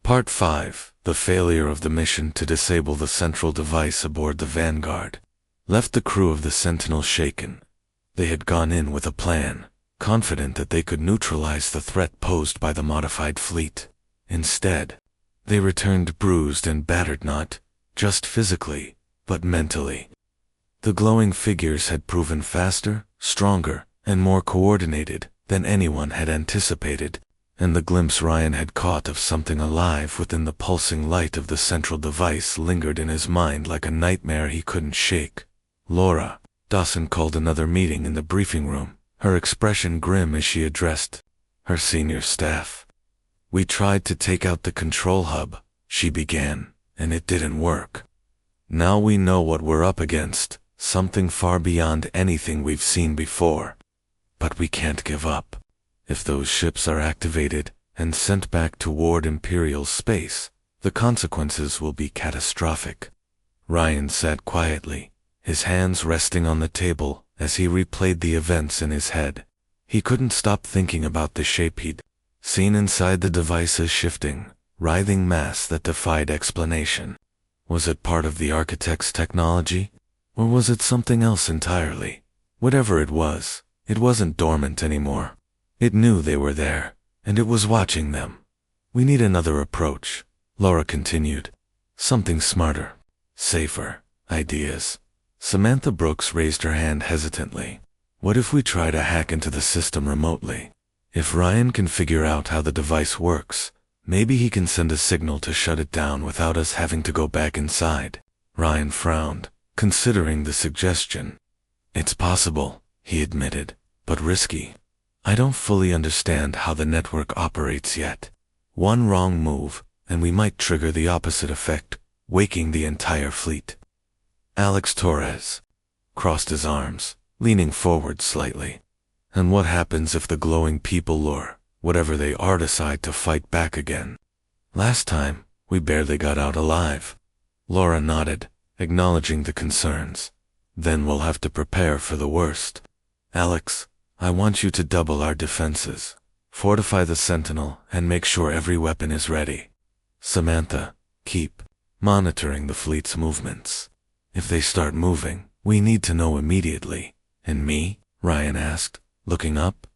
Part 5. The failure of the mission to disable the central device aboard the Vanguard left the crew of the Sentinel shaken. They had gone in with a plan, confident that they could neutralize the threat posed by the modified fleet. Instead, they returned bruised and battered, not just physically, but mentally. The glowing figures had proven faster, stronger, and more coordinated than anyone had anticipated, and the glimpse Ryan had caught of something alive within the pulsing light of the central device lingered in his mind like a nightmare he couldn't shake. Laura Dawson called another meeting in the briefing room, her expression grim as she addressed her senior staff. "We tried to take out the control hub," she began, "and it didn't work. Now we know what we're up against, something far beyond anything we've seen before. But we can't give up. If those ships are activated and sent back toward Imperial space, the consequences will be catastrophic." Ryan sat quietly, his hands resting on the table as he replayed the events in his head. He couldn't stop thinking about the shape he'd seen inside the device's shifting, writhing mass that defied explanation. Was it part of the architect's technology? Or was it something else entirely? Whatever it was, it wasn't dormant anymore. It knew they were there, and it was watching them. "We need another approach," Laura continued. "Something smarter, safer, ideas." Samantha Brooks raised her hand hesitantly. "What if we try to hack into the system remotely? If Ryan can figure out how the device works, maybe he can send a signal to shut it down without us having to go back inside." Ryan frowned, considering the suggestion. "It's possible," he admitted, "but risky. I don't fully understand how the network operates yet. One wrong move, and we might trigger the opposite effect, waking the entire fleet." Alex Torres crossed his arms, leaning forward slightly. "And what happens if the glowing people or whatever they are decide to fight back again? Last time, we barely got out alive." Laura nodded, acknowledging the concerns. "Then we'll have to prepare for the worst. Alex, I want you to double our defenses. Fortify the Sentinel and make sure every weapon is ready. Samantha, keep monitoring the fleet's movements. If they start moving, we need to know immediately." "And me?" Ryan asked, looking up.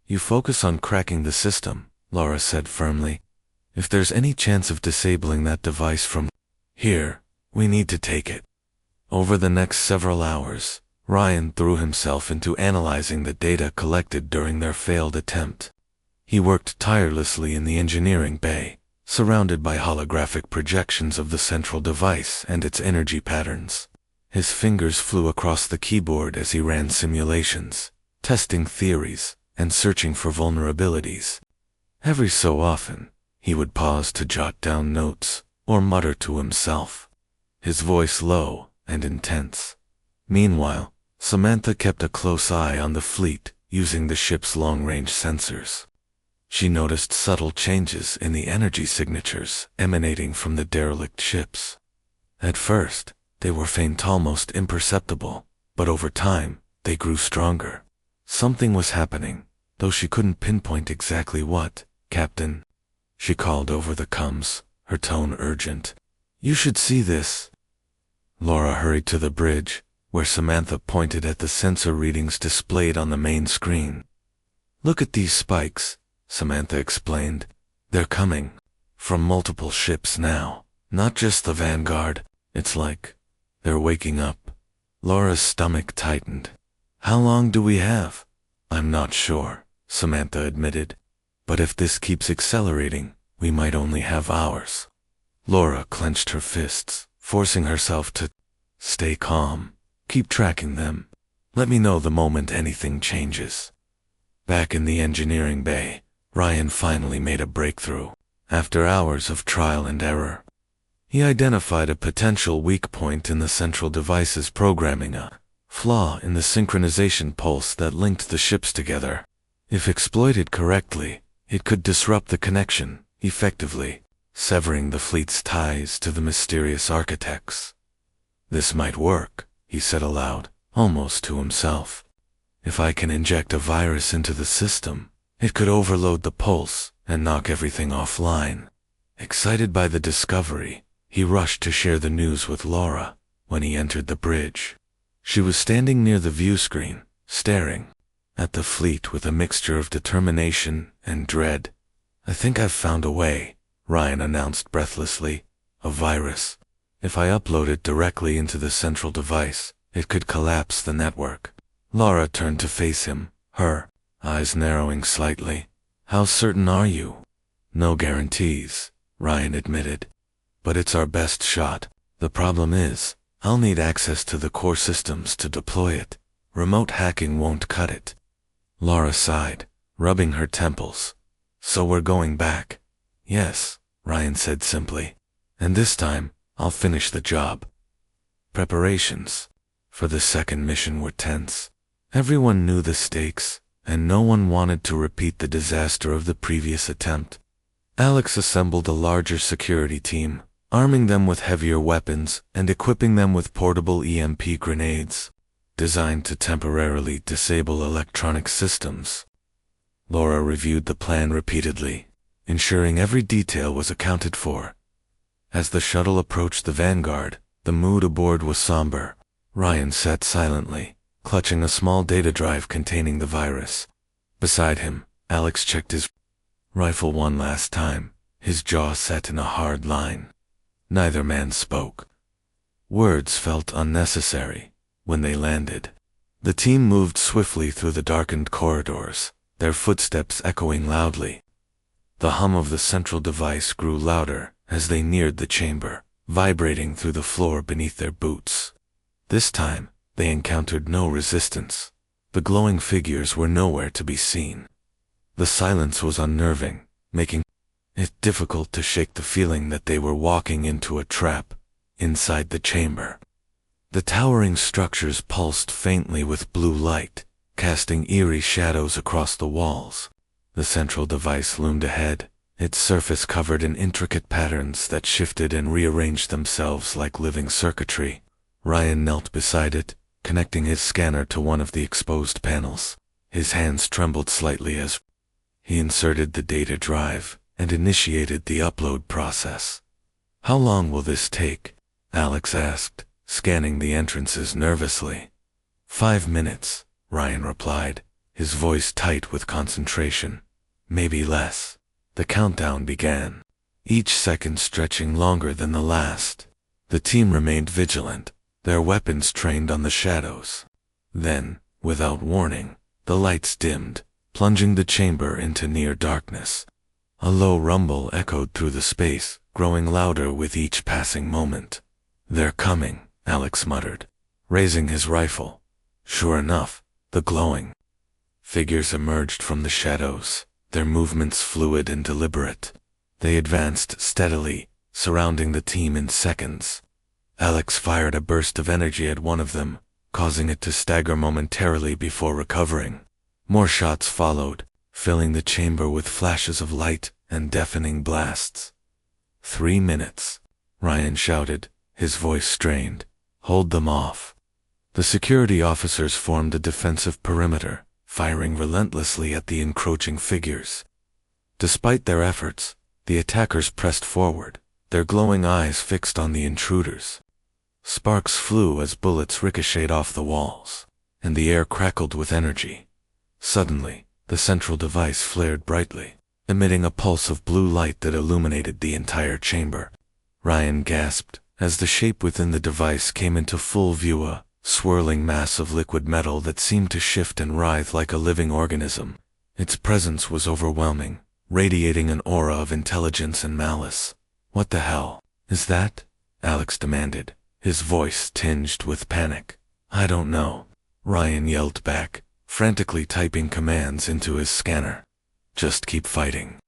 "You focus on cracking the system," Laura said firmly. "If there's any chance of disabling that device from here, we need to take it." Over the next several hours, Ryan threw himself into analyzing the data collected during their failed attempt. He worked tirelessly in the engineering bay, surrounded by holographic projections of the central device and its energy patterns. His fingers flew across the keyboard as he ran simulations, testing theories, and searching for vulnerabilities. Every so often, he would pause to jot down notes or mutter to himself, his voice low and intense. Meanwhile, Samantha kept a close eye on the fleet using the ship's long-range sensors. She noticed subtle changes in the energy signatures emanating from the derelict ships. At first, they were faint, almost imperceptible, but over time, they grew stronger. Something was happening, though she couldn't pinpoint exactly what. "Captain," she called over the comms, her tone urgent. "You should see this." Laura hurried to the bridge, where Samantha pointed at the sensor readings displayed on the main screen. "Look at these spikes," Samantha explained. "They're coming from multiple ships now, not just the Vanguard. It's like they're waking up." Laura's stomach tightened. "How long do we have?" "I'm not sure," Samantha admitted. "But if this keeps accelerating, we might only have hours." Laura clenched her fists, forcing herself to stay calm. "Keep tracking them. Let me know the moment anything changes." Back in the engineering bay, Ryan finally made a breakthrough. After hours of trial and error, he identified a potential weak point in the central device's programming, a flaw in the synchronization pulse that linked the ships together. If exploited correctly, it could disrupt the connection, effectively severing the fleet's ties to the mysterious architects. "This might work," he said aloud, almost to himself. "If I can inject a virus into the system, it could overload the pulse and knock everything offline." Excited by the discovery, he rushed to share the news with Laura. When he entered the bridge, she was standing near the view screen, staring at the fleet with a mixture of determination and dread. "I think I've found a way," Ryan announced breathlessly. "A virus. If I upload it directly into the central device, it could collapse the network." Laura turned to face him, her eyes narrowing slightly. "How certain are you?" "No guarantees," Ryan admitted. "But it's our best shot. The problem is, I'll need access to the core systems to deploy it. Remote hacking won't cut it." Laura sighed, rubbing her temples. "So we're going back?" "Yes," Ryan said simply. "And this time, I'll finish the job." Preparations for the second mission were tense. Everyone knew the stakes, and no one wanted to repeat the disaster of the previous attempt. Alex assembled a larger security team, arming them with heavier weapons and equipping them with portable EMP grenades, designed to temporarily disable electronic systems. Laura reviewed the plan repeatedly, ensuring every detail was accounted for. As the shuttle approached the Vanguard, the mood aboard was somber. Ryan sat silently, clutching a small data drive containing the virus. Beside him, Alex checked his rifle one last time, his jaw set in a hard line. Neither man spoke. Words felt unnecessary. When they landed, the team moved swiftly through the darkened corridors, their footsteps echoing loudly. The hum of the central device grew louder as they neared the chamber, vibrating through the floor beneath their boots. This time, they encountered no resistance. The glowing figures were nowhere to be seen. The silence was unnerving, making it difficult to shake the feeling that they were walking into a trap inside the chamber. The towering structures pulsed faintly with blue light, casting eerie shadows across the walls. The central device loomed ahead, its surface covered in intricate patterns that shifted and rearranged themselves like living circuitry. Ryan knelt beside it, connecting his scanner to one of the exposed panels. His hands trembled slightly as he inserted the data drive and initiated the upload process. "How long will this take?" Alex asked, scanning the entrances nervously. 5 minutes, Ryan replied, his voice tight with concentration. "Maybe less." The countdown began, each second stretching longer than the last. The team remained vigilant, their weapons trained on the shadows. Then, without warning, the lights dimmed, plunging the chamber into near darkness. A low rumble echoed through the space, growing louder with each passing moment. "They're coming," Alex muttered, raising his rifle. Sure enough, the glowing figures emerged from the shadows, their movements fluid and deliberate. They advanced steadily, surrounding the team in seconds. Alex fired a burst of energy at one of them, causing it to stagger momentarily before recovering. More shots followed, filling the chamber with flashes of light and deafening blasts. 3 minutes, Ryan shouted, his voice strained. "Hold them off." The security officers formed a defensive perimeter, firing relentlessly at the encroaching figures. Despite their efforts, the attackers pressed forward, their glowing eyes fixed on the intruders. Sparks flew as bullets ricocheted off the walls, and the air crackled with energy. Suddenly, the central device flared brightly, emitting a pulse of blue light that illuminated the entire chamber. Ryan gasped as the shape within the device came into full view, a swirling mass of liquid metal that seemed to shift and writhe like a living organism. Its presence was overwhelming, radiating an aura of intelligence and malice. "What the hell is that?" Alex demanded, his voice tinged with panic. "I don't know," Ryan yelled back, frantically typing commands into his scanner. "Just keep fighting."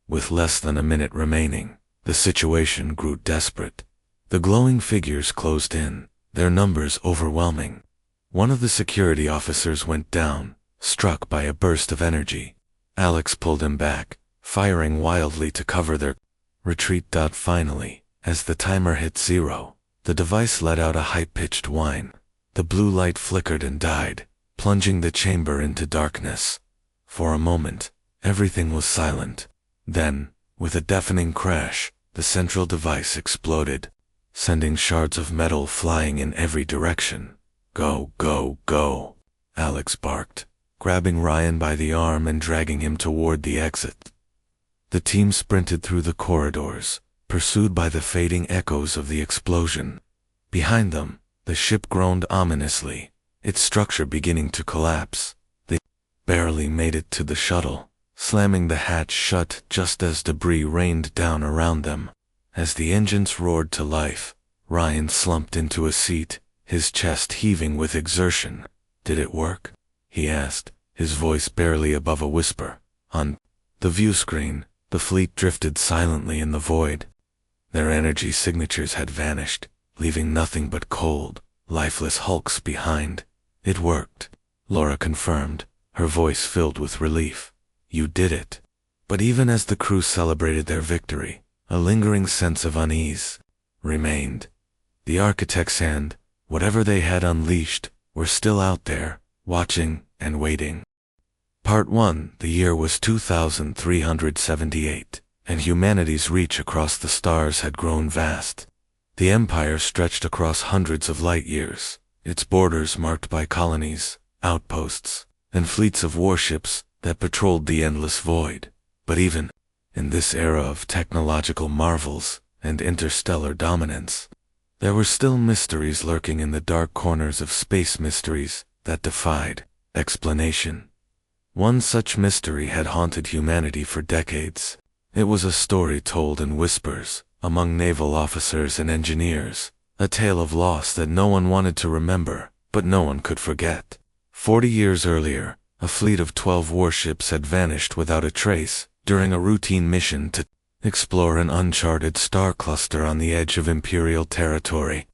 With less than a minute remaining, the situation grew desperate. The glowing figures closed in, their numbers overwhelming. One of the security officers went down, struck by a burst of energy. Alex pulled him back, firing wildly to cover their retreat. Finally, as the timer hit 0, the device let out a high-pitched whine. The blue light flickered and died, plunging the chamber into darkness. For a moment, everything was silent. Then, with a deafening crash, the central device exploded, sending shards of metal flying in every direction. "Go, go, go," Alex barked, grabbing Ryan by the arm and dragging him toward the exit. The team sprinted through the corridors, pursued by the fading echoes of the explosion. Behind them, the ship groaned ominously, its structure beginning to collapse. They barely made it to the shuttle, slamming the hatch shut just as debris rained down around them. As the engines roared to life, Ryan slumped into a seat, his chest heaving with exertion. "Did it work?" he asked, his voice barely above a whisper. On the view screen, the fleet drifted silently in the void. Their energy signatures had vanished, leaving nothing but cold, lifeless hulks behind. "It worked," Laura confirmed, her voice filled with relief. "You did it." But even as the crew celebrated their victory, a lingering sense of unease remained. The architect's hand, whatever they had unleashed, were still out there, watching and waiting. Part 1. The year was 2378, and humanity's reach across the stars had grown vast. The Empire stretched across hundreds of light years, its borders marked by colonies, outposts, and fleets of warships that patrolled the endless void. But even in this era of technological marvels and interstellar dominance, there were still mysteries lurking in the dark corners of space mysteries that defied explanation. One such mystery had haunted humanity for decades. It was a story told in whispers, among naval officers and engineers, a tale of loss that no one wanted to remember, but no one could forget. 40 years earlier, a fleet of 12 warships had vanished without a trace during a routine mission to explore an uncharted star cluster on the edge of Imperial territory.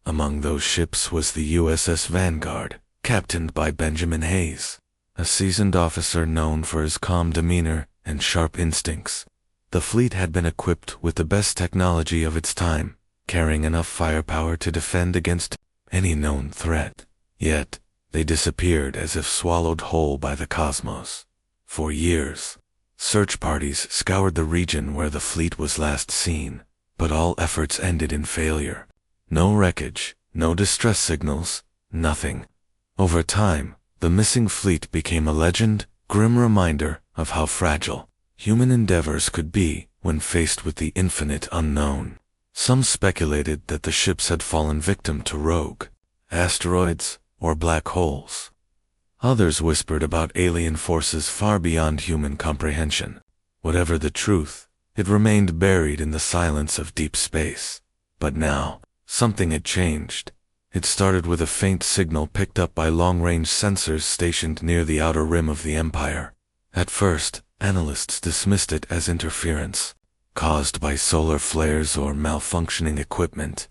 Among those ships was the USS Vanguard, captained by Benjamin Hayes, a seasoned officer known for his calm demeanor and sharp instincts. The fleet had been equipped with the best technology of its time, carrying enough firepower to defend against any known threat. Yet, they disappeared as if swallowed whole by the cosmos. For years, search parties scoured the region where the fleet was last seen, but all efforts ended in failure. No wreckage, no distress signals, nothing. Over time, the missing fleet became a legend, grim reminder of how fragile human endeavors could be when faced with the infinite unknown. Some speculated that the ships had fallen victim to rogue asteroids or black holes. Others whispered about alien forces far beyond human comprehension. Whatever the truth, it remained buried in the silence of deep space. But now, something had changed. It started with a faint signal picked up by long-range sensors stationed near the outer rim of the Empire. At first, analysts dismissed it as interference, caused by solar flares or malfunctioning equipment.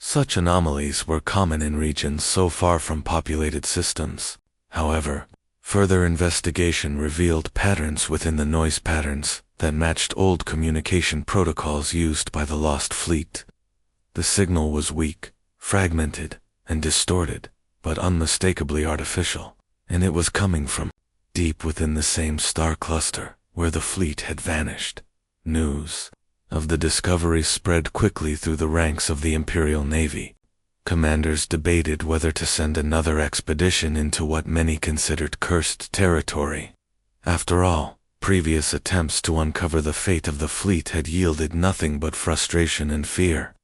Such anomalies were common in regions so far from populated systems. However, further investigation revealed patterns within the noise patterns that matched old communication protocols used by the lost fleet. The signal was weak, fragmented, and distorted, but unmistakably artificial, and it was coming from deep within the same star cluster where the fleet had vanished. News of the discovery spread quickly through the ranks of the Imperial Navy. Commanders debated whether to send another expedition into what many considered cursed territory. After all, previous attempts to uncover the fate of the fleet had yielded nothing but frustration and fear.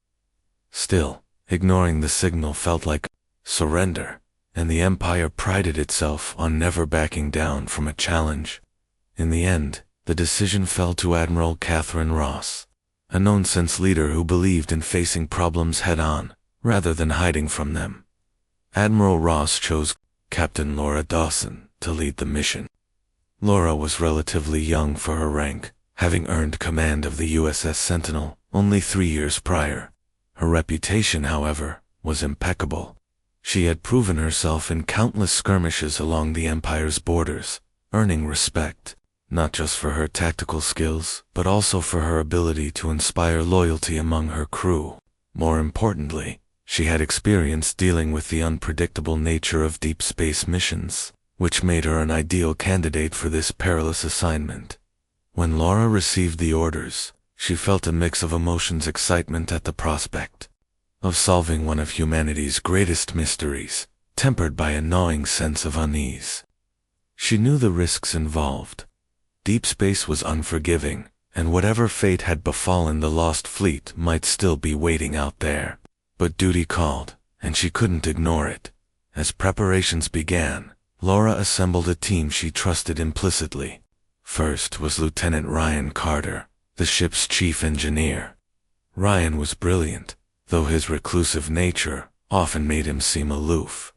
Still, ignoring the signal felt like surrender, and the Empire prided itself on never backing down from a challenge. In the end, the decision fell to Admiral Catherine Ross, a nonsense leader who believed in facing problems head-on, rather than hiding from them. Admiral Ross chose Captain Laura Dawson to lead the mission. Laura was relatively young for her rank, having earned command of the USS Sentinel only 3 years prior. Her reputation, however, was impeccable. She had proven herself in countless skirmishes along the Empire's borders, earning respect, not just for her tactical skills, but also for her ability to inspire loyalty among her crew. More importantly, she had experience dealing with the unpredictable nature of deep space missions, which made her an ideal candidate for this perilous assignment. When Laura received the orders, She felt a mix of emotions: excitement at the prospect of solving one of humanity's greatest mysteries, tempered by a gnawing sense of unease. She knew the risks involved. Deep space was unforgiving, and whatever fate had befallen the lost fleet might still be waiting out there. But duty called, and she couldn't ignore it. As preparations began, Laura assembled a team she trusted implicitly. First was Lieutenant Ryan Carter, the ship's chief engineer. Ryan was brilliant, though his reclusive nature often made him seem aloof.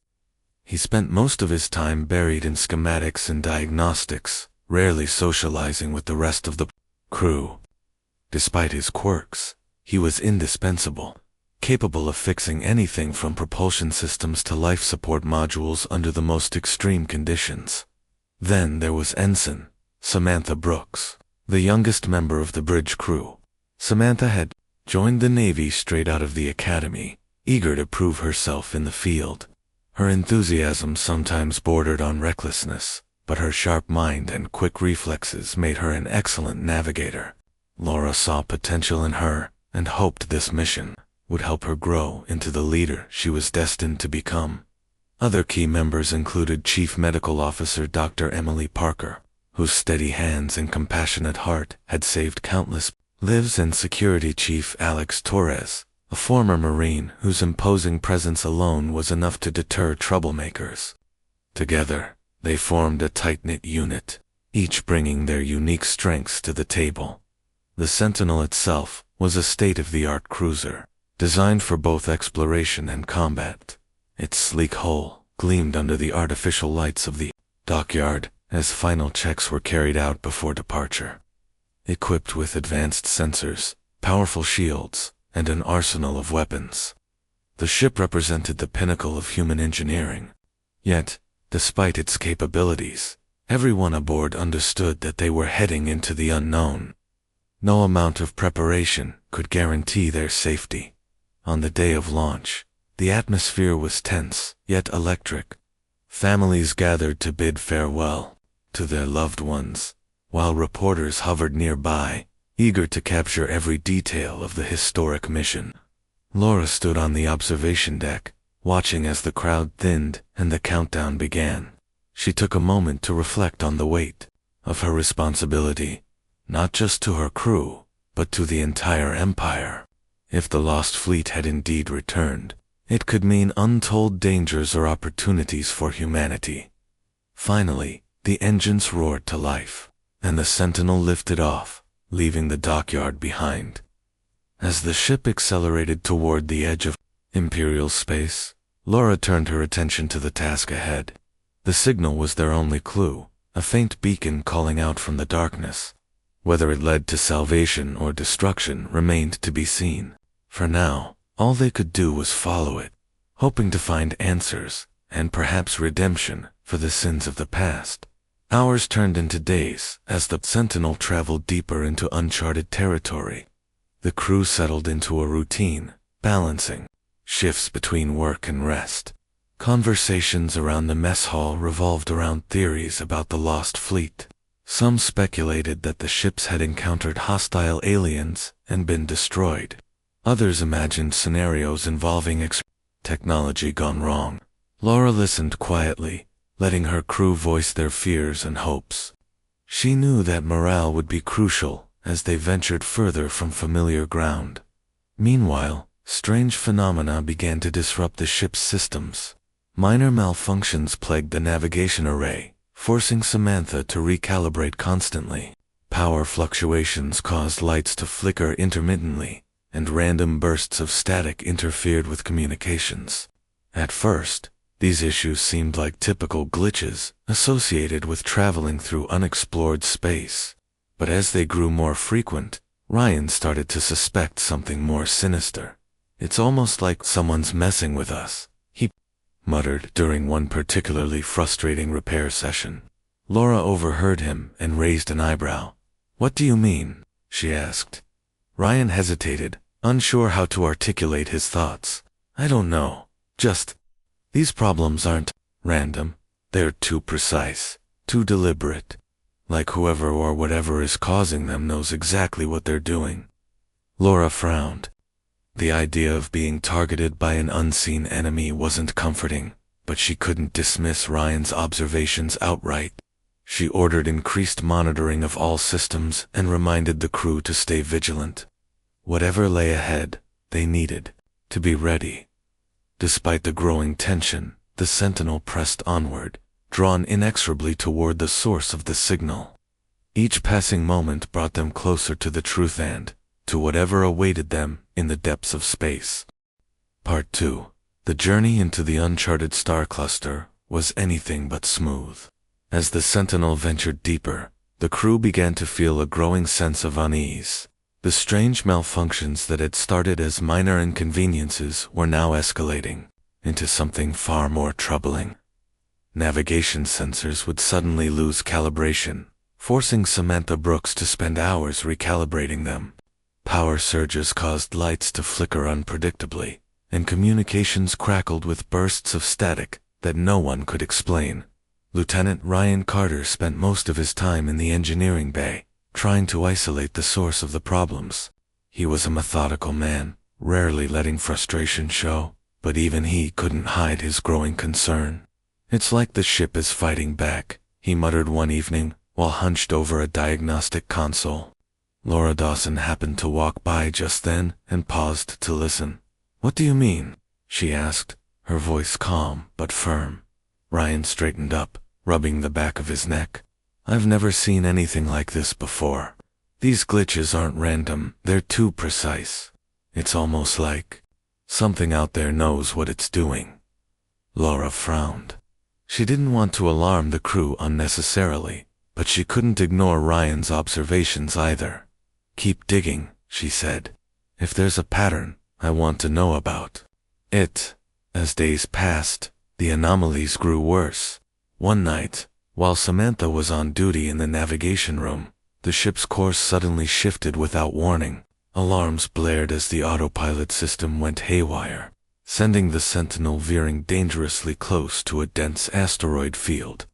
He spent most of his time buried in schematics and diagnostics, rarely socializing with the rest of the crew. Despite his quirks, he was indispensable, capable of fixing anything from propulsion systems to life support modules under the most extreme conditions. Then there was Ensign Samantha Brooks, the youngest member of the bridge crew. Samantha had joined the Navy straight out of the academy, eager to prove herself in the field. Her enthusiasm sometimes bordered on recklessness, but her sharp mind and quick reflexes made her an excellent navigator. Laura saw potential in her and hoped this mission would help her grow into the leader she was destined to become. Other key members included Chief Medical Officer Dr. Emily Parker, whose steady hands and compassionate heart had saved countless lives, and Security Chief Alex Torres, a former Marine whose imposing presence alone was enough to deter troublemakers. Together, they formed a tight-knit unit, each bringing their unique strengths to the table. The Sentinel itself was a state-of-the-art cruiser, designed for both exploration and combat. Its sleek hull gleamed under the artificial lights of the dockyard as final checks were carried out before departure. Equipped with advanced sensors, powerful shields, and an arsenal of weapons, the ship represented the pinnacle of human engineering. Yet, despite its capabilities, everyone aboard understood that they were heading into the unknown. No amount of preparation could guarantee their safety. On the day of launch, the atmosphere was tense, yet electric. Families gathered to bid farewell to their loved ones, while reporters hovered nearby, eager to capture every detail of the historic mission. Laura stood on the observation deck, watching as the crowd thinned and the countdown began. She took a moment to reflect on the weight of her responsibility, not just to her crew, but to the entire empire. If the lost fleet had indeed returned, it could mean untold dangers or opportunities for humanity. Finally, the engines roared to life, and the Sentinel lifted off, leaving the dockyard behind. As the ship accelerated toward the edge of Imperial space, Laura turned her attention to the task ahead. The signal was their only clue, a faint beacon calling out from the darkness. Whether it led to salvation or destruction remained to be seen. For now, all they could do was follow it, hoping to find answers, and perhaps redemption, for the sins of the past. Hours turned into days as the Sentinel traveled deeper into uncharted territory. The crew settled into a routine, balancing shifts between work and rest. Conversations around the mess hall revolved around theories about the lost fleet. Some speculated that the ships had encountered hostile aliens and been destroyed. Others imagined scenarios involving technology gone wrong. Laura listened quietly, letting her crew voice their fears and hopes. She knew that morale would be crucial as they ventured further from familiar ground. Meanwhile, strange phenomena began to disrupt the ship's systems. Minor malfunctions plagued the navigation array, forcing Samantha to recalibrate constantly. Power fluctuations caused lights to flicker intermittently, and random bursts of static interfered with communications. At first, these issues seemed like typical glitches associated with traveling through unexplored space. But as they grew more frequent, Ryan started to suspect something more sinister. "It's almost like someone's messing with us," he muttered during one particularly frustrating repair session. Laura overheard him and raised an eyebrow. "What do you mean?" she asked. Ryan hesitated, unsure how to articulate his thoughts. "I don't know. Just, these problems aren't random. They're too precise, too deliberate. Like whoever or whatever is causing them knows exactly what they're doing." Laura frowned. The idea of being targeted by an unseen enemy wasn't comforting, but she couldn't dismiss Ryan's observations outright. She ordered increased monitoring of all systems and reminded the crew to stay vigilant. Whatever lay ahead, they needed to be ready. Despite the growing tension, the Sentinel pressed onward, drawn inexorably toward the source of the signal. Each passing moment brought them closer to the truth and to whatever awaited them in the depths of space. Part 2. The journey into the uncharted star cluster was anything but smooth. As the Sentinel ventured deeper, the crew began to feel a growing sense of unease. The strange malfunctions that had started as minor inconveniences were now escalating into something far more troubling. Navigation sensors would suddenly lose calibration, forcing Samantha Brooks to spend hours recalibrating them. Power surges caused lights to flicker unpredictably, and communications crackled with bursts of static that no one could explain. Lieutenant Ryan Carter spent most of his time in the engineering bay, trying to isolate the source of the problems. He was a methodical man, rarely letting frustration show, but even he couldn't hide his growing concern. "It's like the ship is fighting back," he muttered one evening, while hunched over a diagnostic console. Laura Dawson happened to walk by just then and paused to listen. "What do you mean?" she asked, her voice calm but firm. Ryan straightened up, rubbing the back of his neck. "I've never seen anything like this before. These glitches aren't random, they're too precise. It's almost like something out there knows what it's doing." Laura frowned. She didn't want to alarm the crew unnecessarily, but she couldn't ignore Ryan's observations either. "Keep digging," she said. "If there's a pattern, I want to know about it." As days passed, the anomalies grew worse. One night, while Samantha was on duty in the navigation room, the ship's course suddenly shifted without warning. Alarms blared as the autopilot system went haywire, sending the Sentinel veering dangerously close to a dense asteroid field.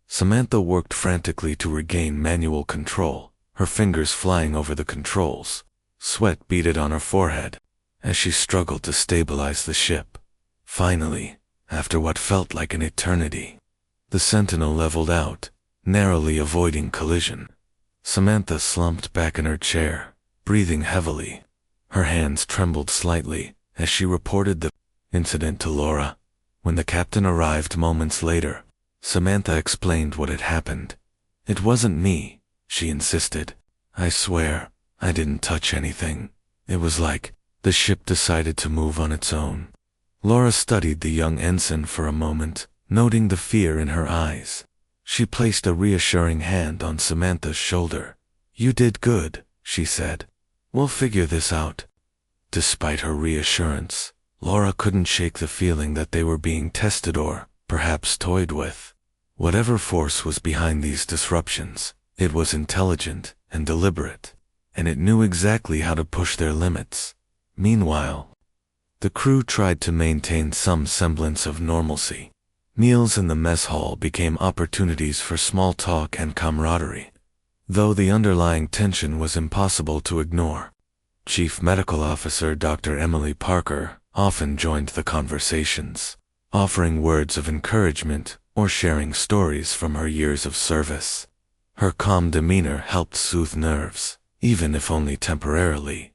Samantha worked frantically to regain manual control, her fingers flying over the controls. Sweat beaded on her forehead as she struggled to stabilize the ship. Finally, after what felt like an eternity, the Sentinel leveled out, narrowly avoiding collision. Samantha slumped back in her chair, breathing heavily. Her hands trembled slightly as she reported the incident to Laura. When the captain arrived moments later, Samantha explained what had happened. "It wasn't me," she insisted. "I swear, I didn't touch anything. It was like the ship decided to move on its own." Laura studied the young ensign for a moment, noting the fear in her eyes. She placed a reassuring hand on Samantha's shoulder. "You did good," she said. "We'll figure this out." Despite her reassurance, Laura couldn't shake the feeling that they were being tested or, perhaps, toyed with. Whatever force was behind these disruptions, it was intelligent and deliberate, and it knew exactly how to push their limits. Meanwhile, the crew tried to maintain some semblance of normalcy. Meals in the mess hall became opportunities for small talk and camaraderie, though the underlying tension was impossible to ignore. Chief Medical Officer Dr. Emily Parker often joined the conversations, offering words of encouragement or sharing stories from her years of service. Her calm demeanor helped soothe nerves, even if only temporarily.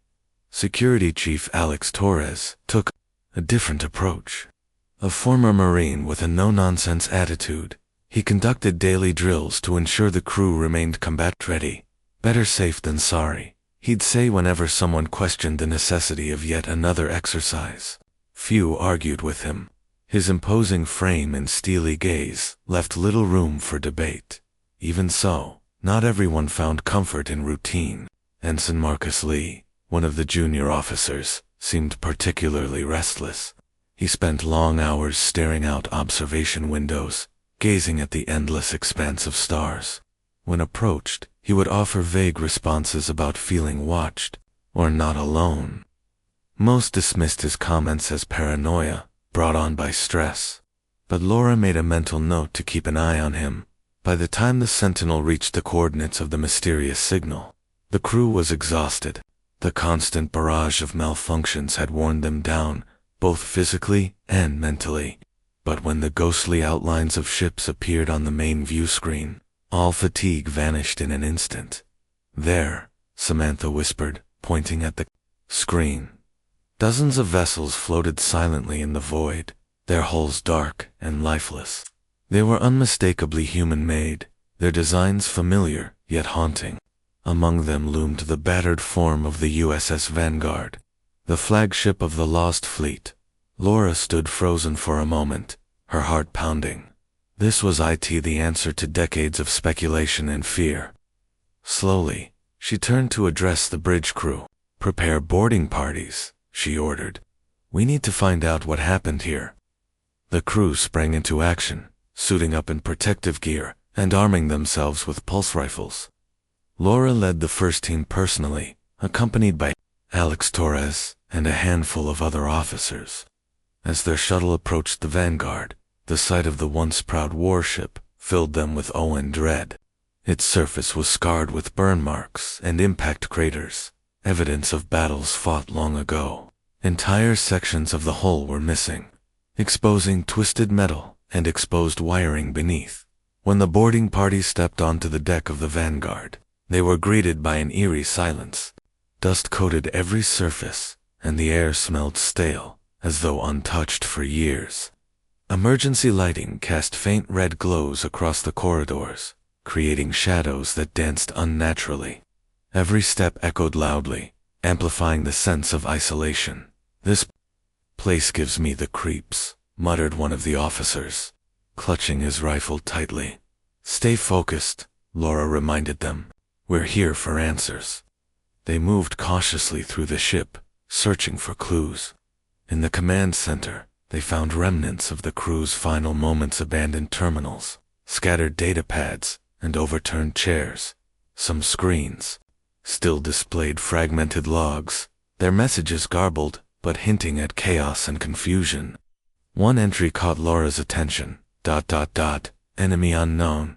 Security Chief Alex Torres took a different approach. A former Marine with a no-nonsense attitude, he conducted daily drills to ensure the crew remained combat-ready. "Better safe than sorry," he'd say whenever someone questioned the necessity of yet another exercise. Few argued with him. His imposing frame and steely gaze left little room for debate. Even so, not everyone found comfort in routine. Ensign Marcus Lee, one of the junior officers, seemed particularly restless. He spent long hours staring out observation windows, gazing at the endless expanse of stars. When approached, he would offer vague responses about feeling watched, or not alone. Most dismissed his comments as paranoia, brought on by stress. But Laura made a mental note to keep an eye on him. By the time the Sentinel reached the coordinates of the mysterious signal, the crew was exhausted. The constant barrage of malfunctions had worn them down, both physically and mentally. But when the ghostly outlines of ships appeared on the main view screen, all fatigue vanished in an instant. "There," Samantha whispered, pointing at the screen. Dozens of vessels floated silently in the void, their hulls dark and lifeless. They were unmistakably human-made, their designs familiar yet haunting. Among them loomed the battered form of the USS Vanguard, the flagship of the Lost Fleet. Laura stood frozen for a moment, her heart pounding. This was the answer to decades of speculation and fear. Slowly, she turned to address the bridge crew. "Prepare boarding parties," she ordered. "We need to find out what happened here." The crew sprang into action, suiting up in protective gear and arming themselves with pulse rifles. Laura led the first team personally, accompanied by Alex Torres and a handful of other officers. As their shuttle approached the Vanguard, the sight of the once proud warship filled them with awe and dread. Its surface was scarred with burn marks and impact craters, evidence of battles fought long ago. Entire sections of the hull were missing, exposing twisted metal and exposed wiring beneath. When the boarding party stepped onto the deck of the Vanguard, they were greeted by an eerie silence. Dust coated every surface, and the air smelled stale, as though untouched for years. Emergency lighting cast faint red glows across the corridors, creating shadows that danced unnaturally. Every step echoed loudly, amplifying the sense of isolation. "This place gives me the creeps," muttered one of the officers, clutching his rifle tightly. "Stay focused," Laura reminded them. "We're here for answers." They moved cautiously through the ship, searching for clues. In the command center, they found remnants of the crew's final moments, abandoned terminals, scattered data pads, and overturned chairs. Some screens still displayed fragmented logs, their messages garbled, but hinting at chaos and confusion. One entry caught Laura's attention. "Enemy unknown.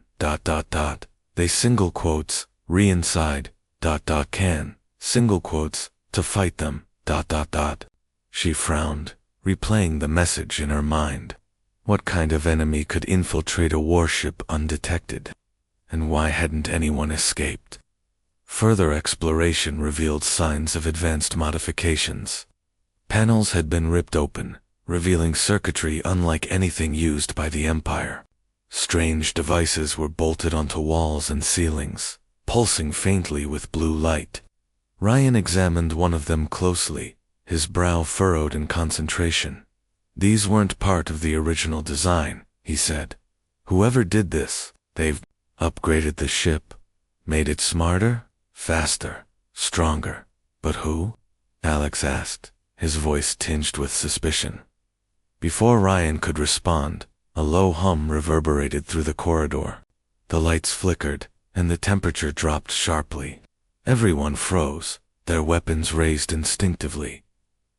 They single quotes, re-inside, can, single quotes, to fight them, She frowned, replaying the message in her mind. What kind of enemy could infiltrate a warship undetected? And why hadn't anyone escaped? Further exploration revealed signs of advanced modifications. Panels had been ripped open, revealing circuitry unlike anything used by the Empire. Strange devices were bolted onto walls and ceilings, pulsing faintly with blue light. Ryan examined one of them closely, his brow furrowed in concentration. "These weren't part of the original design," he said. "Whoever did this, they've upgraded the ship, made it smarter, faster, stronger. But who?" Alex asked, his voice tinged with suspicion. Before Ryan could respond, a low hum reverberated through the corridor. The lights flickered, and the temperature dropped sharply. Everyone froze, their weapons raised instinctively.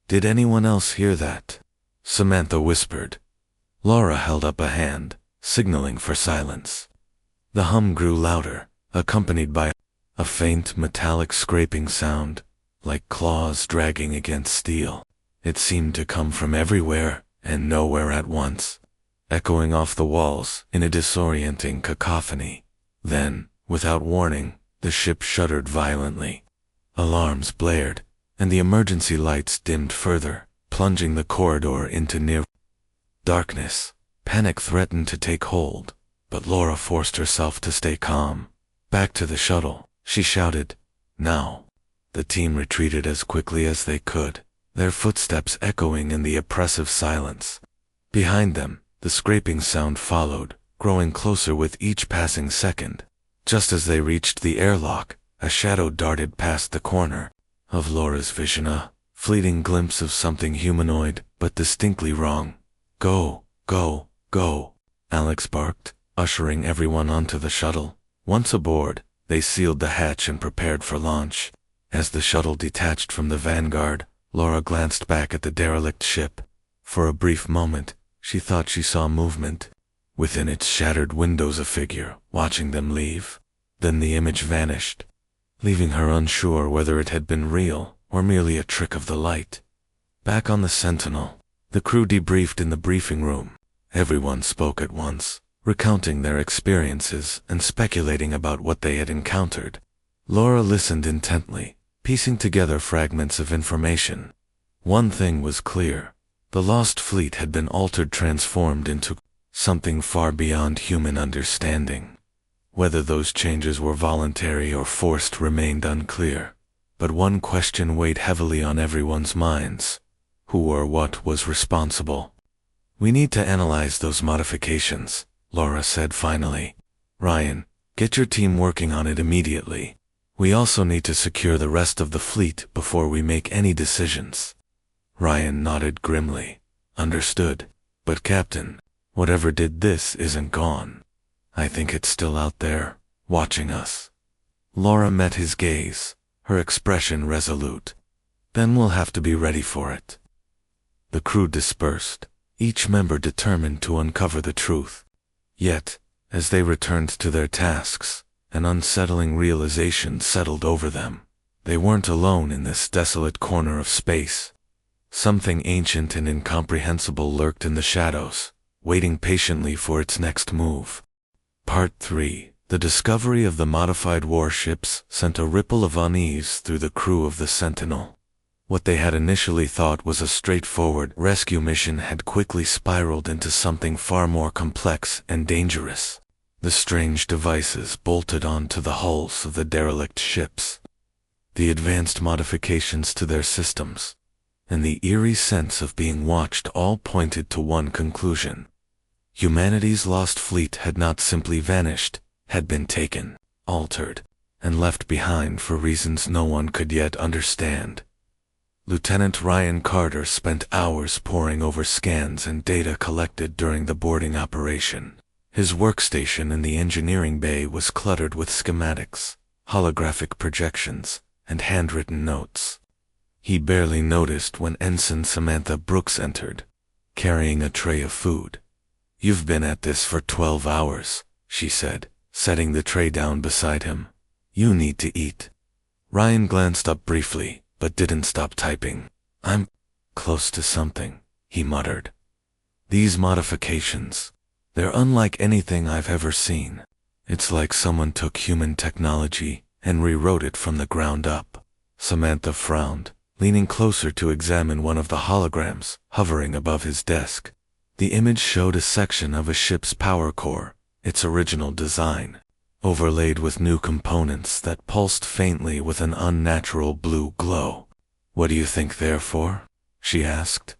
"Did anyone else hear that?" Samantha whispered. Laura held up a hand, signaling for silence. The hum grew louder, accompanied by a faint metallic scraping sound, like claws dragging against steel. It seemed to come from everywhere and nowhere at once, echoing off the walls in a disorienting cacophony. Then, without warning, the ship shuddered violently. Alarms blared, and the emergency lights dimmed further, plunging the corridor into near darkness. Panic threatened to take hold, but Laura forced herself to stay calm. "Back to the shuttle," she shouted. "Now." The team retreated as quickly as they could, their footsteps echoing in the oppressive silence. Behind them, the scraping sound followed, growing closer with each passing second. Just as they reached the airlock, a shadow darted past the corner of Laura's vision, a fleeting glimpse of something humanoid, but distinctly wrong. "Go, go, go," Alex barked, ushering everyone onto the shuttle. Once aboard, they sealed the hatch and prepared for launch. As the shuttle detached from the Vanguard, Laura glanced back at the derelict ship. For a brief moment, she thought she saw movement. Within its shattered windows, a figure, watching them leave. Then the image vanished, leaving her unsure whether it had been real or merely a trick of the light. Back on the Sentinel, the crew debriefed in the briefing room. Everyone spoke at once, recounting their experiences and speculating about what they had encountered. Laura listened intently, piecing together fragments of information. One thing was clear: the lost fleet had been transformed into something far beyond human understanding. Whether those changes were voluntary or forced remained unclear, but one question weighed heavily on everyone's minds: who or what was responsible? "We need to analyze those modifications," Laura said finally. "Ryan, get your team working on it immediately. We also need to secure the rest of the fleet before we make any decisions." Ryan nodded grimly. "Understood. But Captain, whatever did this isn't gone. I think it's still out there, watching us." Laura met his gaze, her expression resolute. "Then we'll have to be ready for it." The crew dispersed, each member determined to uncover the truth. Yet, as they returned to their tasks, an unsettling realization settled over them. They weren't alone in this desolate corner of space. Something ancient and incomprehensible lurked in the shadows, waiting patiently for its next move. Part 3. The discovery of the modified warships sent a ripple of unease through the crew of the Sentinel. What they had initially thought was a straightforward rescue mission had quickly spiraled into something far more complex and dangerous. The strange devices bolted onto the hulls of the derelict ships, the advanced modifications to their systems, and the eerie sense of being watched all pointed to one conclusion: humanity's lost fleet had not simply vanished, had been taken, altered, and left behind for reasons no one could yet understand. Lieutenant Ryan Carter spent hours poring over scans and data collected during the boarding operation. His workstation in the engineering bay was cluttered with schematics, holographic projections, and handwritten notes. He barely noticed when Ensign Samantha Brooks entered, carrying a tray of food. "You've been at this for 12 hours, she said, setting the tray down beside him. "You need to eat." Ryan glanced up briefly, but didn't stop typing. "I'm close to something," he muttered. "These modifications, they're unlike anything I've ever seen. It's like someone took human technology and rewrote it from the ground up." Samantha frowned, leaning closer to examine one of the holograms hovering above his desk. The image showed a section of a ship's power core, its original design, overlaid with new components that pulsed faintly with an unnatural blue glow. "What do you think they're for?" she asked.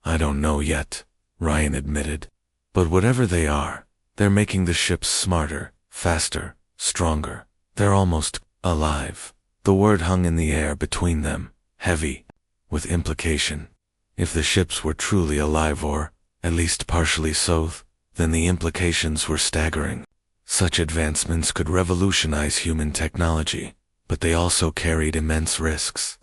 "I don't know yet," Ryan admitted. "But whatever they are, they're making the ships smarter, faster, stronger. They're almost alive." The word hung in the air between them, heavy, with implication. If the ships were truly alive or, at least partially so, then the implications were staggering. Such advancements could revolutionize human technology, but they also carried immense risks.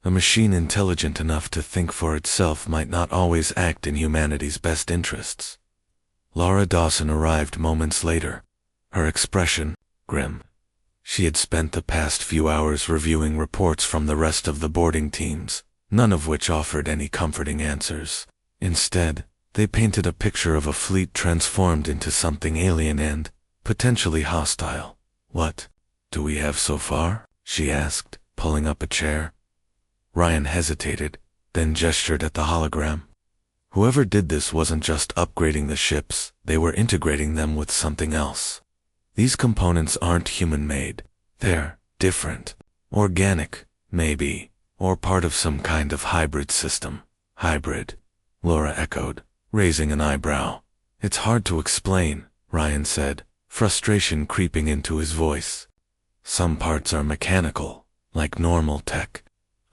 A machine intelligent enough to think for itself might not always act in humanity's best interests. Laura Dawson arrived moments later, her expression grim. She had spent the past few hours reviewing reports from the rest of the boarding teams, none of which offered any comforting answers. Instead, they painted a picture of a fleet transformed into something alien and potentially hostile. "What do we have so far?" she asked, pulling up a chair. Ryan hesitated, then gestured at the hologram. Whoever did this wasn't just upgrading the ships, they were integrating them with something else. "These components aren't human-made. They're different. Organic, maybe, or part of some kind of hybrid system." "Hybrid?" Laura echoed, raising an eyebrow. "It's hard to explain," Ryan said, frustration creeping into his voice. "Some parts are mechanical, like normal tech.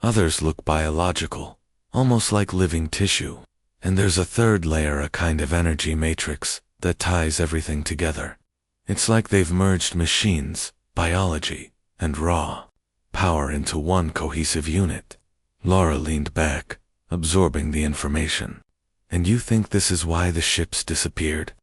Others look biological, almost like living tissue. And there's a third layer, a kind of energy matrix, that ties everything together. It's like they've merged machines, biology, and raw power into one cohesive unit." Laura leaned back, absorbing the information. "And you think this is why the ships disappeared?"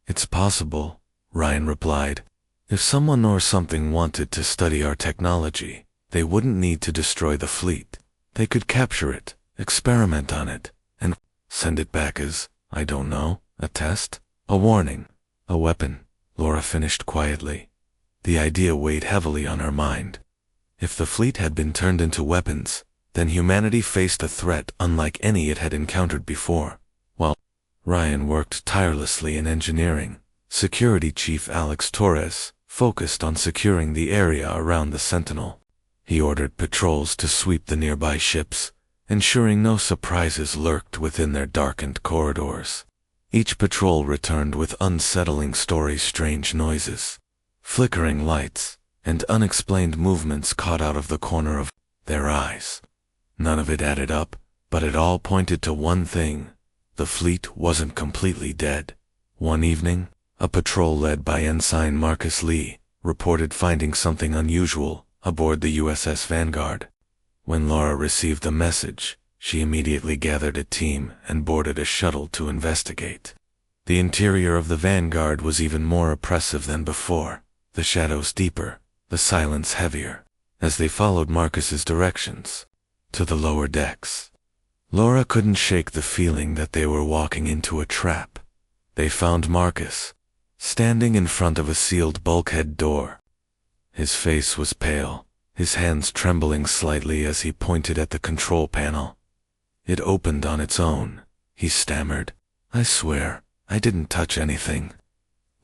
"It's possible," Ryan replied. If someone or something wanted to study our technology, they wouldn't need to destroy the fleet. They could capture it, experiment on it, and send it back as, I don't know, a test? A warning? A weapon? Laura finished quietly. The idea weighed heavily on her mind. If the fleet had been turned into weapons, then humanity faced a threat unlike any it had encountered before. While Ryan worked tirelessly in engineering, Security Chief Alex Torres focused on securing the area around the Sentinel. He ordered patrols to sweep the nearby ships, ensuring no surprises lurked within their darkened corridors. Each patrol returned with unsettling stories, strange noises, flickering lights, and unexplained movements caught out of the corner of their eyes. None of it added up, but it all pointed to one thing: the fleet wasn't completely dead. One evening, a patrol led by Ensign Marcus Lee reported finding something unusual aboard the USS Vanguard. When Laura received the message, she immediately gathered a team and boarded a shuttle to investigate. The interior of the Vanguard was even more oppressive than before, the shadows deeper, the silence heavier, as they followed Marcus's directions to the lower decks. Laura couldn't shake the feeling that they were walking into a trap. They found Marcus standing in front of a sealed bulkhead door. His face was pale, his hands trembling slightly as he pointed at the control panel. It opened on its own. He stammered, "I swear, I didn't touch anything."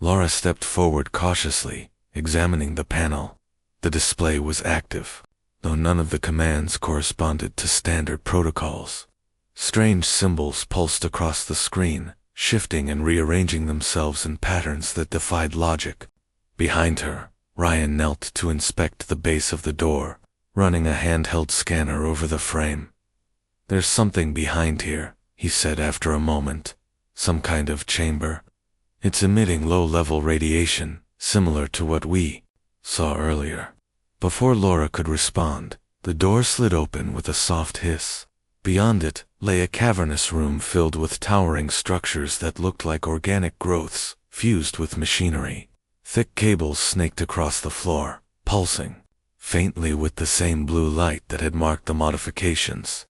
Laura stepped forward cautiously, examining the panel. The display was active, though none of the commands corresponded to standard protocols. Strange symbols pulsed across the screen, shifting and rearranging themselves in patterns that defied logic. Behind her, Ryan knelt to inspect the base of the door, running a handheld scanner over the frame. "There's something behind here," he said after a moment. "Some kind of chamber. It's emitting low-level radiation, similar to what we saw earlier." Before Laura could respond, the door slid open with a soft hiss. Beyond it lay a cavernous room filled with towering structures that looked like organic growths fused with machinery. Thick cables snaked across the floor, pulsing faintly with the same blue light that had marked the modifications.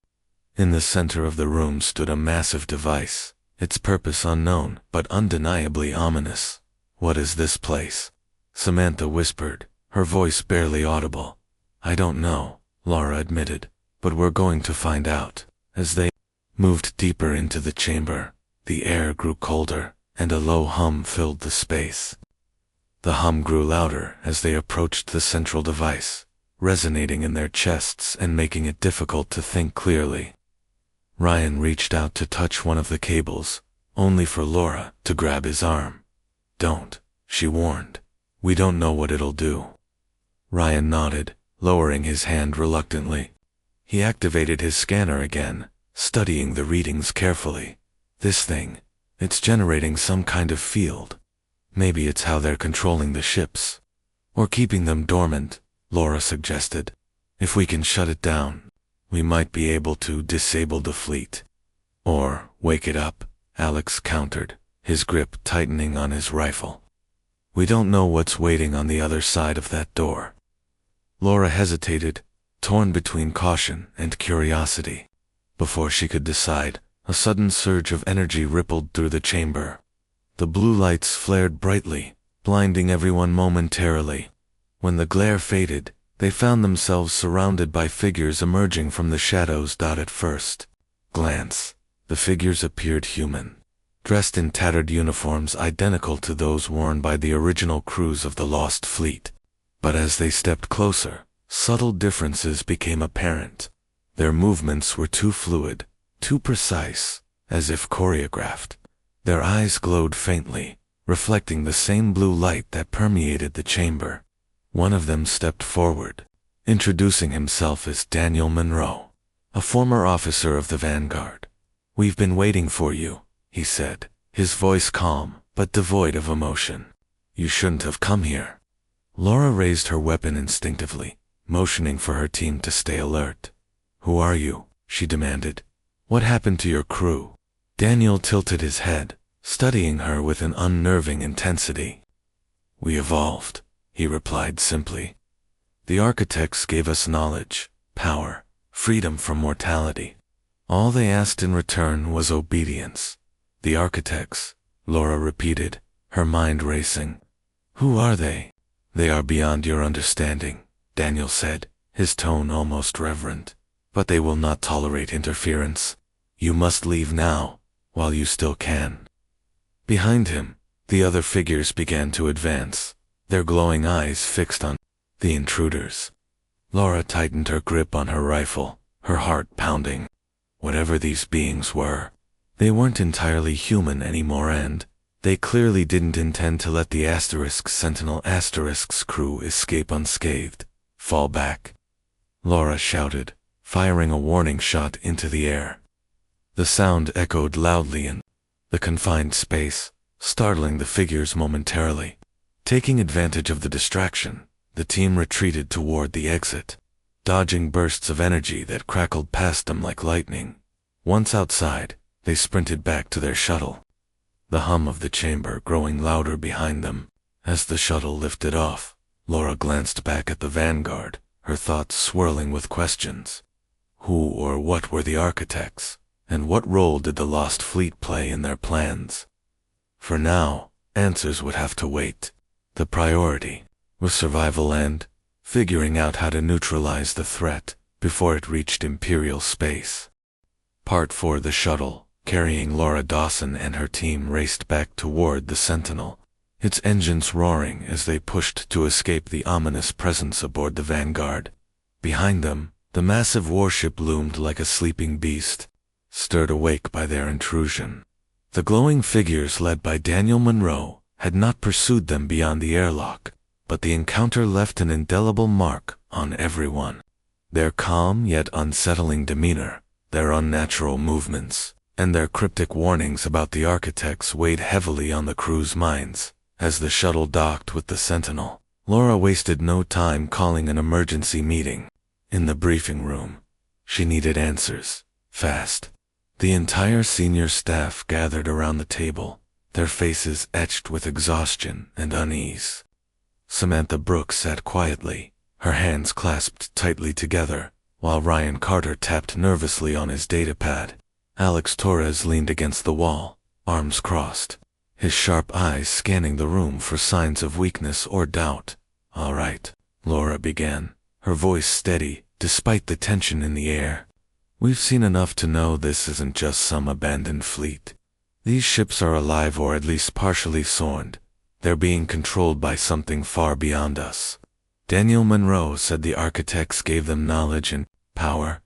In the center of the room stood a massive device, its purpose unknown but undeniably ominous. "What is this place?" Samantha whispered, her voice barely audible. "I don't know," Laura admitted, "but we're going to find out." As they moved deeper into the chamber, the air grew colder, and a low hum filled the space. The hum grew louder as they approached the central device, resonating in their chests and making it difficult to think clearly. Ryan reached out to touch one of the cables, only for Laura to grab his arm. "Don't," she warned. "We don't know what it'll do." Ryan nodded, lowering his hand reluctantly. He activated his scanner again, studying the readings carefully. "This thing, it's generating some kind of field. Maybe it's how they're controlling the ships. Or keeping them dormant," Laura suggested. "If we can shut it down, we might be able to disable the fleet." "Or wake it up," Alex countered, his grip tightening on his rifle. "We don't know what's waiting on the other side of that door." Laura hesitated, torn between caution and curiosity. Before she could decide, a sudden surge of energy rippled through the chamber. The blue lights flared brightly, blinding everyone momentarily. When the glare faded, they found themselves surrounded by figures emerging from the shadows. At first glance, the figures appeared human, dressed in tattered uniforms identical to those worn by the original crews of the Lost Fleet. But as they stepped closer, subtle differences became apparent. Their movements were too fluid, too precise, as if choreographed. Their eyes glowed faintly, reflecting the same blue light that permeated the chamber. One of them stepped forward, introducing himself as Daniel Monroe, a former officer of the Vanguard. "We've been waiting for you," he said, his voice calm but devoid of emotion. "You shouldn't have come here." Laura raised her weapon instinctively, motioning for her team to stay alert. "Who are you?" she demanded. "What happened to your crew?" Daniel tilted his head, studying her with an unnerving intensity. "We evolved," he replied simply. The architects gave us knowledge, power, freedom from mortality. All they asked in return was obedience. The architects, Laura repeated, her mind racing. Who are they? They are beyond your understanding, Daniel said, his tone almost reverent. But they will not tolerate interference. You must leave now, while you still can. Behind him, the other figures began to advance, their glowing eyes fixed on the intruders. Laura tightened her grip on her rifle, her heart pounding. Whatever these beings were, they weren't entirely human anymore, and they clearly didn't intend to let the Sentinel crew escape unscathed. Fall back, Laura shouted, firing a warning shot into the air. The sound echoed loudly in the confined space, startling the figures momentarily. Taking advantage of the distraction, the team retreated toward the exit, dodging bursts of energy that crackled past them like lightning. Once outside, they sprinted back to their shuttle, the hum of the chamber growing louder behind them. As the shuttle lifted off, Laura glanced back at the Vanguard, her thoughts swirling with questions. Who or what were the architects, and what role did the lost fleet play in their plans? For now, answers would have to wait. The priority was survival and figuring out how to neutralize the threat before it reached Imperial space. Part 4. The shuttle, carrying Laura Dawson and her team, raced back toward the Sentinel, its engines roaring as they pushed to escape the ominous presence aboard the Vanguard. Behind them, the massive warship loomed like a sleeping beast, stirred awake by their intrusion. The glowing figures led by Daniel Monroe had not pursued them beyond the airlock, but the encounter left an indelible mark on everyone. Their calm yet unsettling demeanor, their unnatural movements, and their cryptic warnings about the architects weighed heavily on the crew's minds. As the shuttle docked with the Sentinel, Laura wasted no time calling an emergency meeting. In the briefing room, she needed answers, fast. The entire senior staff gathered around the table, their faces etched with exhaustion and unease. Samantha Brooks sat quietly, her hands clasped tightly together, while Ryan Carter tapped nervously on his datapad. Alex Torres leaned against the wall, arms crossed, his sharp eyes scanning the room for signs of weakness or doubt. "All right," Laura began, her voice steady despite the tension in the air. "We've seen enough to know this isn't just some abandoned fleet. These ships are alive, or at least partially sound. They're being controlled by something far beyond us." Daniel Monroe said the architects gave them knowledge and power.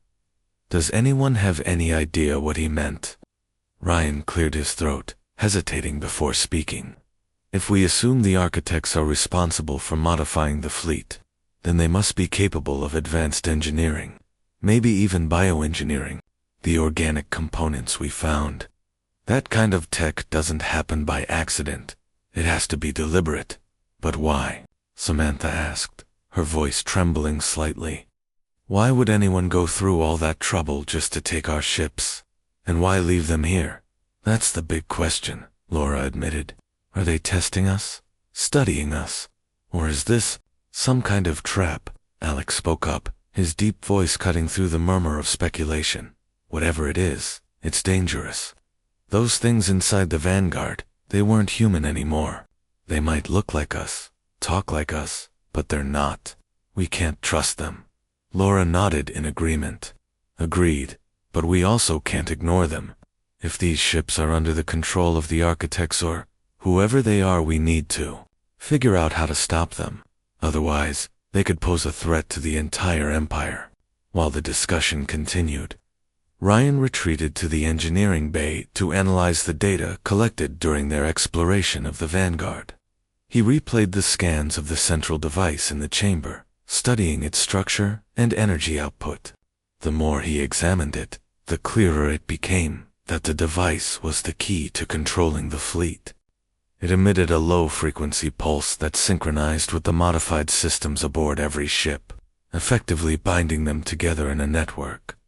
Does anyone have any idea what he meant? Ryan cleared his throat, hesitating before speaking. If we assume the architects are responsible for modifying the fleet, then they must be capable of advanced engineering, maybe even bioengineering, the organic components we found. That kind of tech doesn't happen by accident. It has to be deliberate. But why? Samantha asked, her voice trembling slightly. Why would anyone go through all that trouble just to take our ships? And why leave them here? That's the big question, Laura admitted. Are they testing us? Studying us? Or is this some kind of trap? Alex spoke up, his deep voice cutting through the murmur of speculation. Whatever it is, it's dangerous. Those things inside the Vanguard, they weren't human anymore. They might look like us, talk like us, but they're not. We can't trust them. Laura nodded in agreement. Agreed, but we also can't ignore them. If these ships are under the control of the architects or whoever they are, we need to figure out how to stop them. Otherwise, they could pose a threat to the entire empire. While the discussion continued, Ryan retreated to the engineering bay to analyze the data collected during their exploration of the Vanguard. He replayed the scans of the central device in the chamber, studying its structure and energy output. The more he examined it, the clearer it became that the device was the key to controlling the fleet. It emitted a low-frequency pulse that synchronized with the modified systems aboard every ship, effectively binding them together in a network.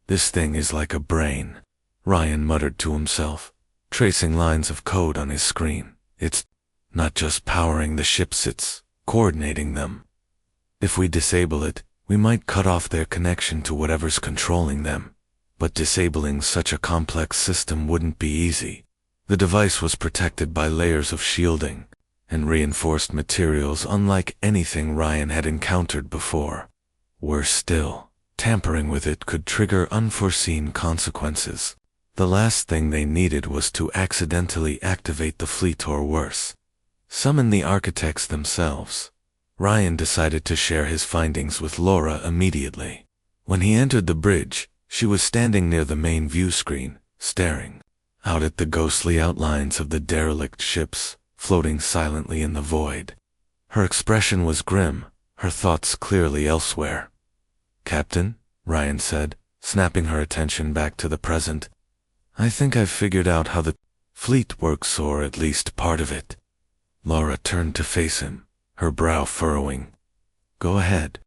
"This thing is like a brain," Ryan muttered to himself, tracing lines of code on his screen. "It's not just powering the ships, it's coordinating them. If we disable it, we might cut off their connection to whatever's controlling them. But disabling such a complex system wouldn't be easy. The device was protected by layers of shielding and reinforced materials unlike anything Ryan had encountered before. Worse still, tampering with it could trigger unforeseen consequences. The last thing they needed was to accidentally activate the fleet or worse, summon the architects themselves. Ryan decided to share his findings with Laura immediately. When he entered the bridge, she was standing near the main view screen, staring out at the ghostly outlines of the derelict ships floating silently in the void. Her expression was grim, her thoughts clearly elsewhere. "Captain," Ryan said, snapping her attention back to the present, "I think I've figured out how the fleet works, or at least part of it." Laura turned to face him, her brow furrowing. "Go ahead."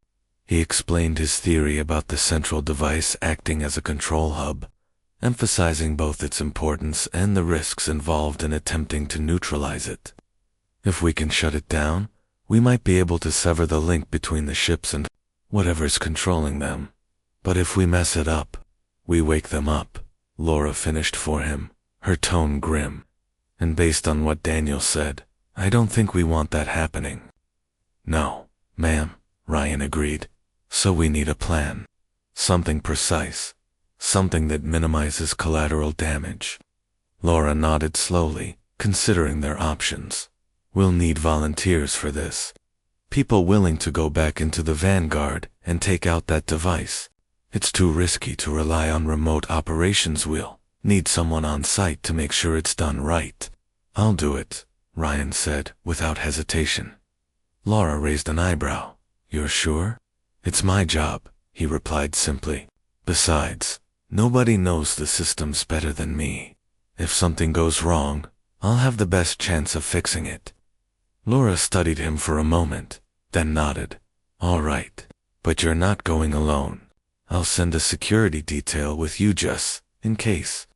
He explained his theory about the central device acting as a control hub, emphasizing both its importance and the risks involved in attempting to neutralize it. "If we can shut it down, we might be able to sever the link between the ships and whatever's controlling them. But if we mess it up, we wake them up," Laura finished for him, her tone grim. "And based on what Daniel said, I don't think we want that happening." "No, ma'am," Ryan agreed. "So we need a plan. Something precise. Something that minimizes collateral damage." Laura nodded slowly, considering their options. "We'll need volunteers for this. People willing to go back into the Vanguard and take out that device. It's too risky to rely on remote operations. We'll need someone on site to make sure it's done right." "I'll do it," Ryan said, without hesitation. Laura raised an eyebrow. "You're sure?" "It's my job," he replied simply. "Besides, nobody knows the systems better than me. If something goes wrong, I'll have the best chance of fixing it." Laura studied him for a moment, then nodded. "All right, but you're not going alone. I'll send a security detail with you just in case."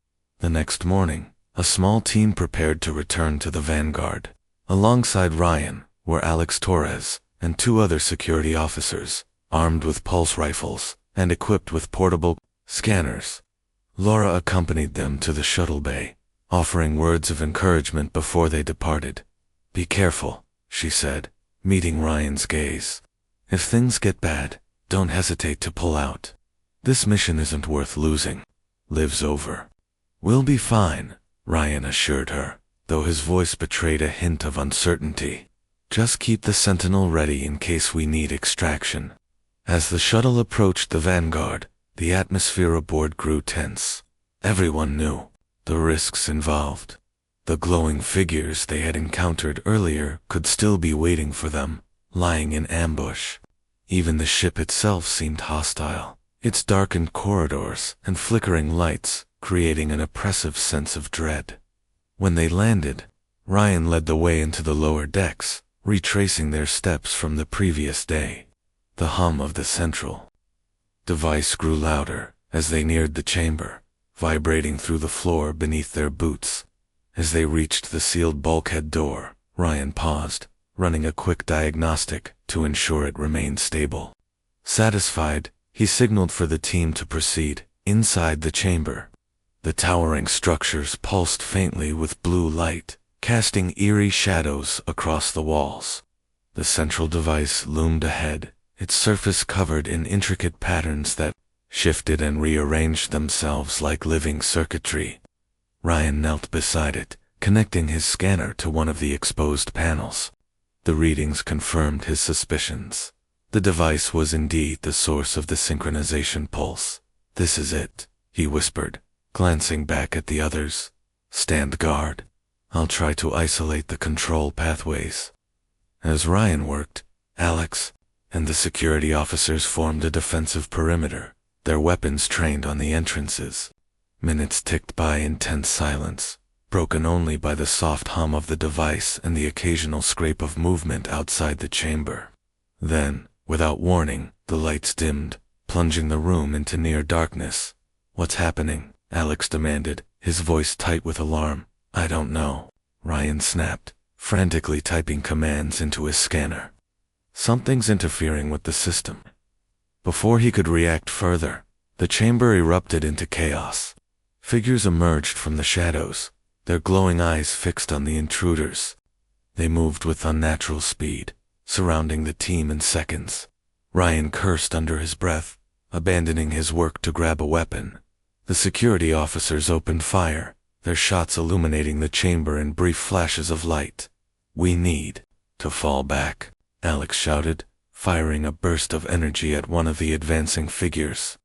The next morning, a small team prepared to return to the Vanguard. Alongside Ryan were Alex Torres and 2 other security officers, armed with pulse rifles and equipped with portable scanners. Laura accompanied them to the shuttle bay, offering words of encouragement before they departed. "Be careful," she said, meeting Ryan's gaze. "If things get bad, don't hesitate to pull out. This mission isn't worth losing. Live's over." "We'll be fine," Ryan assured her, though his voice betrayed a hint of uncertainty. "Just keep the Sentinel ready in case we need extraction." As the shuttle approached the Vanguard, the atmosphere aboard grew tense. Everyone knew the risks involved. The glowing figures they had encountered earlier could still be waiting for them, lying in ambush. Even the ship itself seemed hostile, its darkened corridors and flickering lights creating an oppressive sense of dread. When they landed, Ryan led the way into the lower decks, retracing their steps from the previous day. The hum of the central device grew louder as they neared the chamber, vibrating through the floor beneath their boots. As they reached the sealed bulkhead door, Ryan paused, running a quick diagnostic to ensure it remained stable. Satisfied, he signaled for the team to proceed inside the chamber. The towering structures pulsed faintly with blue light, casting eerie shadows across the walls. The central device loomed ahead, its surface covered in intricate patterns that shifted and rearranged themselves like living circuitry. Ryan knelt beside it, connecting his scanner to one of the exposed panels. The readings confirmed his suspicions. The device was indeed the source of the synchronization pulse. "This is it," he whispered, glancing back at the others. "Stand guard. I'll try to isolate the control pathways." As Ryan worked, Alex and the security officers formed a defensive perimeter, their weapons trained on the entrances. Minutes ticked by in tense silence, broken only by the soft hum of the device and the occasional scrape of movement outside the chamber. Then, without warning, the lights dimmed, plunging the room into near darkness. "What's happening?" Alex demanded, his voice tight with alarm. "I don't know," Ryan snapped, frantically typing commands into his scanner. Something's interfering with the system. Before he could react further, the chamber erupted into chaos. Figures emerged from the shadows, their glowing eyes fixed on the intruders. They moved with unnatural speed, surrounding the team in seconds. Ryan cursed under his breath, abandoning his work to grab a weapon. The security officers opened fire, their shots illuminating the chamber in brief flashes of light. "We need to fall back," Alex shouted, firing a burst of energy at one of the advancing figures.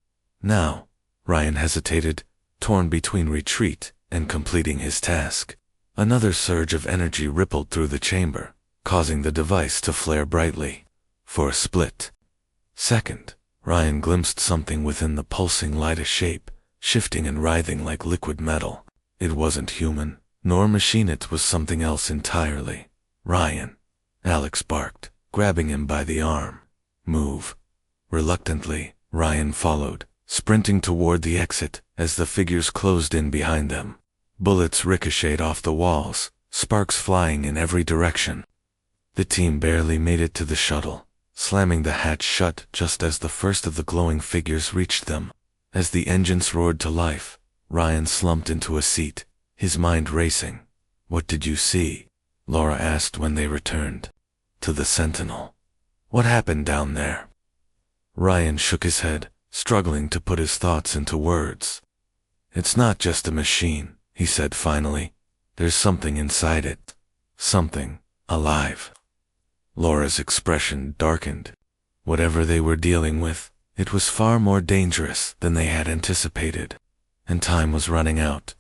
"Now," Ryan hesitated, torn between retreat and completing his task. Another surge of energy rippled through the chamber, causing the device to flare brightly. For a split second, Ryan glimpsed something within the pulsing light, a shape, shifting and writhing like liquid metal. It wasn't human, nor machine, it was something else entirely. "Ryan," Alex barked, grabbing him by the arm. "Move." Reluctantly, Ryan followed, sprinting toward the exit as the figures closed in behind them. Bullets ricocheted off the walls, sparks flying in every direction. The team barely made it to the shuttle, slamming the hatch shut just as the first of the glowing figures reached them. As the engines roared to life, Ryan slumped into a seat, his mind racing. "What did you see?" Laura asked when they returned. "To the Sentinel. What happened down there?" Ryan shook his head, struggling to put his thoughts into words. "It's not just a machine," he said finally. "There's something inside it. Something alive." Laura's expression darkened. Whatever they were dealing with, it was far more dangerous than they had anticipated. And time was running out.